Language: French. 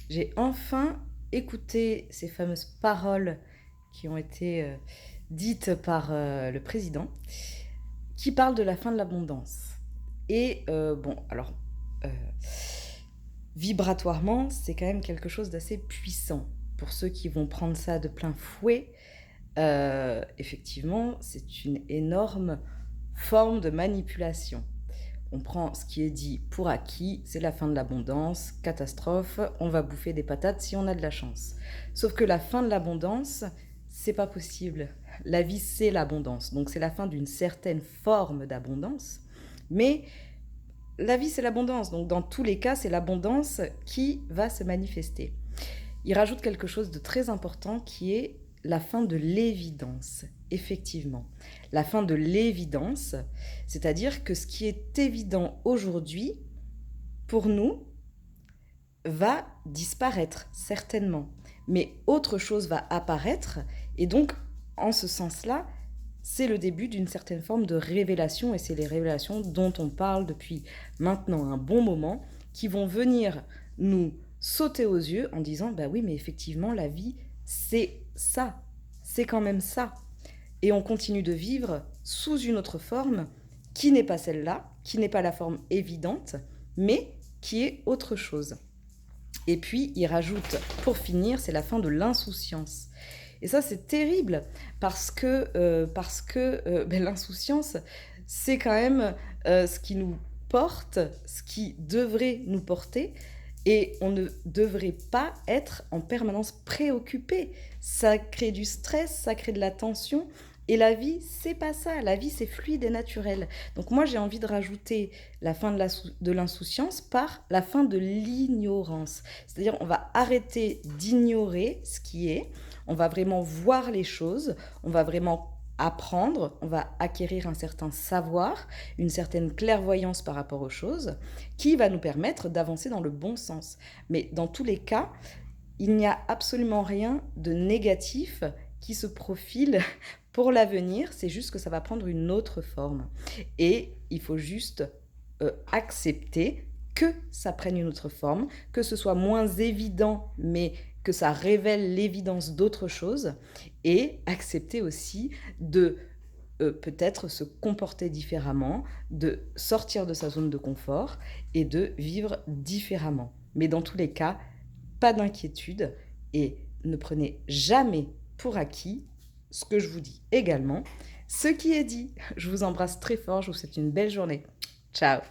J'ai enfin écouté ces fameuses paroles qui ont été dites par le président, qui parlent de la fin de l'abondance. Et bon, alors, euh, vibratoirement, c'est quand même quelque chose d'assez puissant. Pour ceux qui vont prendre ça de plein fouet, effectivement, c'est une énorme forme de manipulation. On prend ce qui est dit pour acquis, c'est la fin de l'abondance, catastrophe, on va bouffer des patates si on a de la chance. Sauf que la fin de l'abondance, c'est pas possible. La vie, c'est l'abondance. Donc c'est la fin d'une certaine forme d'abondance. Mais la vie, c'est l'abondance. Donc dans tous les cas, c'est l'abondance qui va se manifester. Il rajoute quelque chose de très important qui est la fin de l'évidence, effectivement. La fin de l'évidence, c'est-à-dire que ce qui est évident aujourd'hui, pour nous, va disparaître, certainement. Mais autre chose va apparaître, et donc, en ce sens-là, c'est le début d'une certaine forme de révélation, et c'est les révélations dont on parle depuis maintenant un bon moment, qui vont venir nous sauter aux yeux en disant, bah oui, mais effectivement, la vie, c'est ça, c'est quand même ça. Et on continue de vivre sous une autre forme qui n'est pas celle-là, qui n'est pas la forme évidente, mais qui est autre chose. Et puis, il rajoute, pour finir, c'est la fin de l'insouciance. Et ça, c'est terrible, parce que l'insouciance, c'est quand même ce qui nous porte, ce qui devrait nous porter, et on ne devrait pas être en permanence préoccupé. Ça crée du stress, ça crée de la tension, et la vie, c'est pas ça. La vie, c'est fluide et naturel. Donc moi, j'ai envie de rajouter la fin de l'insouciance par la fin de l'ignorance. C'est-à-dire, on va arrêter d'ignorer ce qui est, on va vraiment voir les choses, on va vraiment apprendre, on va acquérir un certain savoir, une certaine clairvoyance par rapport aux choses, qui va nous permettre d'avancer dans le bon sens. Mais dans tous les cas, il n'y a absolument rien de négatif qui se profile pour l'avenir, c'est juste que ça va prendre une autre forme. Et il faut juste accepter que ça prenne une autre forme, que ce soit moins évident, mais que ça révèle l'évidence d'autre chose, et accepter aussi de peut-être se comporter différemment, de sortir de sa zone de confort et de vivre différemment. Mais dans tous les cas, pas d'inquiétude et ne prenez jamais pour acquis ce que je vous dis également. Ce qui est dit, je vous embrasse très fort, je vous souhaite une belle journée. Ciao.